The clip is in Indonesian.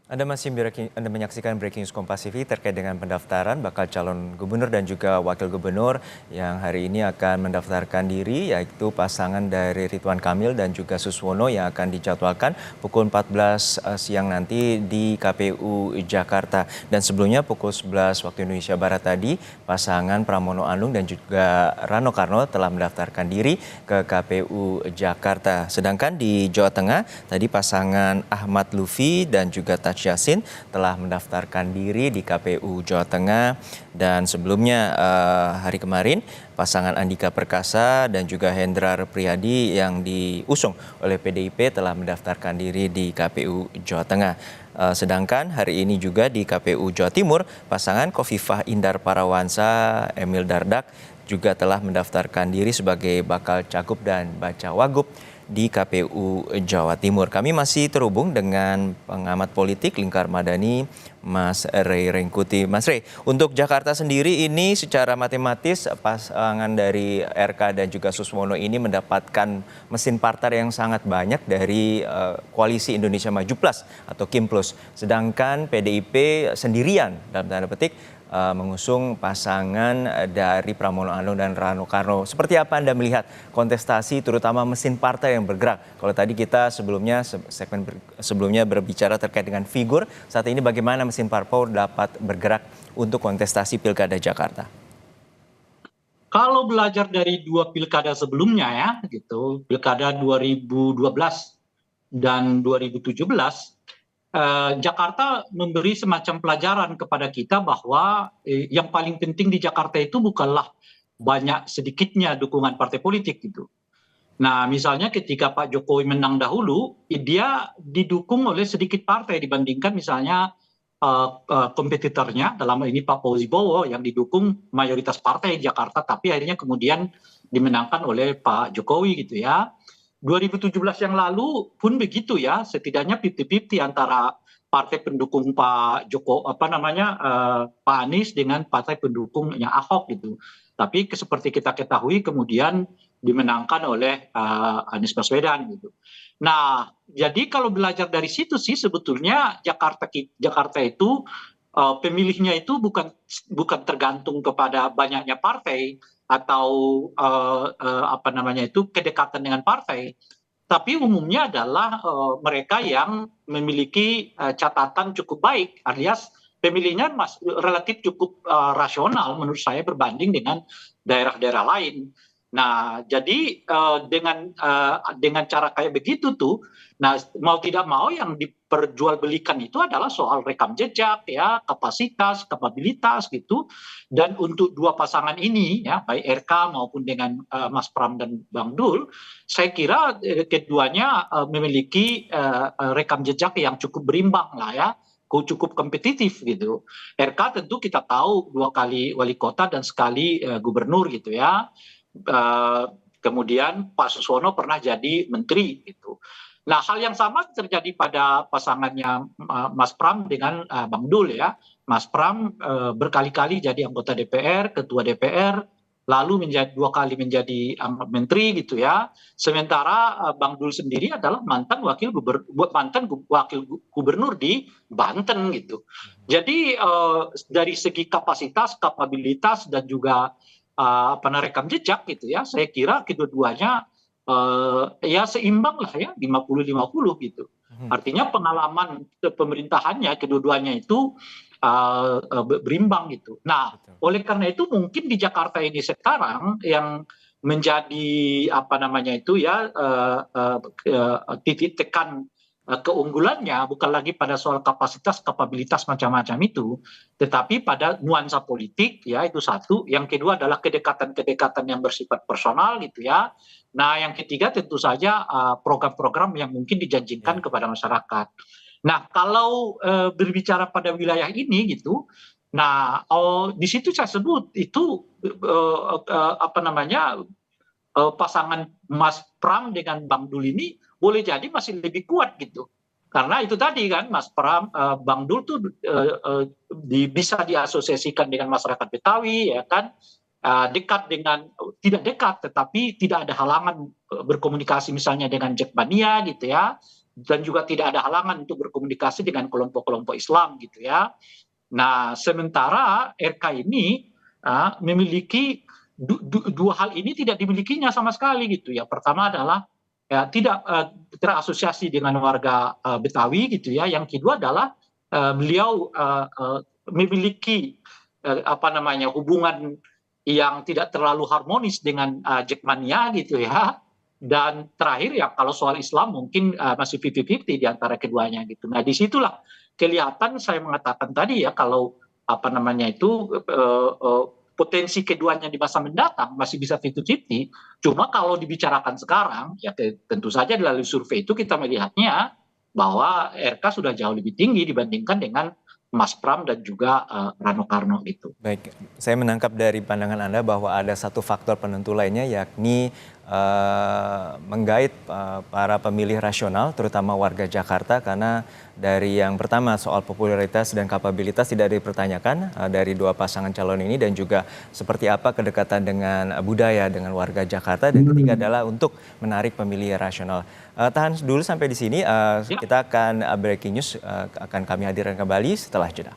Anda menyaksikan Breaking News Kompas TV terkait dengan pendaftaran bakal calon gubernur dan juga wakil gubernur yang hari ini akan mendaftarkan diri, yaitu pasangan dari Ridwan Kamil dan juga Suswono yang akan dijadwalkan pukul 14 siang nanti di KPU Jakarta. Dan sebelumnya pukul 11 waktu Indonesia Barat tadi, pasangan Pramono Anung dan juga Rano Karno telah mendaftarkan diri ke KPU Jakarta. Sedangkan di Jawa Tengah, tadi pasangan Ahmad Lufi dan juga Yassin telah mendaftarkan diri di KPU Jawa Tengah, dan sebelumnya hari kemarin pasangan Andika Perkasa dan juga Hendrar Priyadi yang diusung oleh PDIP telah mendaftarkan diri di KPU Jawa Tengah. Sedangkan hari ini juga di KPU Jawa Timur, pasangan Khofifah Indar Parawansa Emil Dardak juga telah mendaftarkan diri sebagai bakal cagup dan bacawagub di KPU Jawa Timur. Kami masih terhubung dengan pengamat politik Lingkar Madani, Mas Rey Rengkuti. Mas Rey, untuk Jakarta sendiri ini secara matematis pasangan dari RK dan juga Suswono ini mendapatkan mesin partai yang sangat banyak dari Koalisi Indonesia Maju Plus atau KIM Plus. Sedangkan PDIP sendirian dalam tanda petik mengusung pasangan dari Pramono Anung dan Rano Karno. Seperti apa Anda melihat kontestasi terutama mesin partai yang bergerak? Kalau tadi kita segmen sebelumnya berbicara terkait dengan figur, saat ini bagaimana mesin parpol dapat bergerak untuk kontestasi Pilkada Jakarta? Kalau belajar dari dua pilkada sebelumnya ya, gitu, pilkada 2012 dan 2017, Jakarta memberi semacam pelajaran kepada kita bahwa yang paling penting di Jakarta itu bukanlah banyak sedikitnya dukungan partai politik gitu. Nah, misalnya ketika Pak Jokowi menang dahulu, dia didukung oleh sedikit partai dibandingkan misalnya kompetitornya, dalam hal ini Pak Fauzi Bowo yang didukung mayoritas partai di Jakarta, tapi akhirnya kemudian dimenangkan oleh Pak Jokowi gitu ya. 2017 yang lalu pun begitu ya, setidaknya 50-50 antara partai pendukung Pak Joko Pak Anies dengan partai pendukungnya Ahok gitu. Tapi seperti kita ketahui kemudian dimenangkan oleh Anies Baswedan gitu. Nah, jadi kalau belajar dari situ sih sebetulnya Jakarta itu pemilihnya itu bukan tergantung kepada banyaknya partai atau kedekatan dengan partai, tapi umumnya adalah mereka yang memiliki catatan cukup baik, alias pemilihnya relatif cukup rasional menurut saya berbanding dengan daerah-daerah lain. Nah, jadi dengan cara kayak begitu tuh, nah mau tidak mau yang diperjualbelikan itu adalah soal rekam jejak, ya, kapabilitas gitu. Dan untuk dua pasangan ini, ya, baik RK maupun dengan Mas Pram dan Bang Dul, saya kira keduanya memiliki rekam jejak yang cukup berimbang lah ya, cukup kompetitif gitu. RK tentu kita tahu 2 kali wali kota dan sekali gubernur gitu ya. Kemudian Pak Suswono pernah jadi menteri gitu. Nah, hal yang sama terjadi pada pasangannya Mas Pram dengan Bang Dul ya. Mas Pram berkali-kali jadi anggota DPR, ketua DPR, lalu 2 kali menjadi menteri gitu ya. Sementara Bang Dul sendiri adalah mantan wakil gubernur di Banten gitu. Jadi dari segi kapasitas, kapabilitas dan juga rekam jejak gitu ya, saya kira kedua-duanya ya seimbang lah ya, 50-50 gitu. Artinya pengalaman pemerintahannya kedua-duanya itu berimbang gitu. Nah, oleh karena itu mungkin di Jakarta ini sekarang yang menjadi titik tekan keunggulannya bukan lagi pada soal kapasitas, kapabilitas macam-macam itu, tetapi pada nuansa politik, ya itu satu. Yang kedua adalah kedekatan-kedekatan yang bersifat personal gitu ya. Nah, yang ketiga tentu saja program-program yang mungkin dijanjikan kepada masyarakat. Nah, kalau berbicara pada wilayah ini gitu, nah di situ saya sebut itu pasangan Mas Pram dengan Bang Dul ini boleh jadi masih lebih kuat gitu. Karena itu tadi kan Mas Pram, Bang Dul tuh bisa diasosiasikan dengan masyarakat Betawi ya kan, dekat dengan, tidak dekat tetapi tidak ada halangan berkomunikasi misalnya dengan Jackmania gitu ya. dan juga tidak ada halangan untuk berkomunikasi dengan kelompok-kelompok Islam gitu ya. Nah, sementara RK ini memiliki dua hal ini tidak dimilikinya sama sekali gitu ya. Pertama adalah ya, tidak terasosiasi dengan warga Betawi gitu ya. Yang kedua adalah beliau memiliki apa namanya hubungan yang tidak terlalu harmonis dengan Jackmania gitu ya. Dan terakhir ya kalau soal Islam mungkin masih 50-50 di antara keduanya gitu. Nah disitulah kelihatan saya mengatakan tadi ya kalau apa namanya itu potensi keduanya di masa mendatang masih bisa 50-50. Cuma kalau dibicarakan sekarang ya tentu saja melalui survei itu kita melihatnya bahwa RK sudah jauh lebih tinggi dibandingkan dengan Mas Pram dan juga Rano Karno itu. Baik, saya menangkap dari pandangan Anda bahwa ada satu faktor penentu lainnya yakni menggait para pemilih rasional terutama warga Jakarta karena dari yang pertama soal popularitas dan kapabilitas tidak dipertanyakan dari dua pasangan calon ini dan juga seperti apa kedekatan dengan budaya dengan warga Jakarta dan ketiga adalah untuk menarik pemilih rasional. Tahan dulu sampai di sini, kita akan breaking news akan kami hadirkan kembali setelah jeda.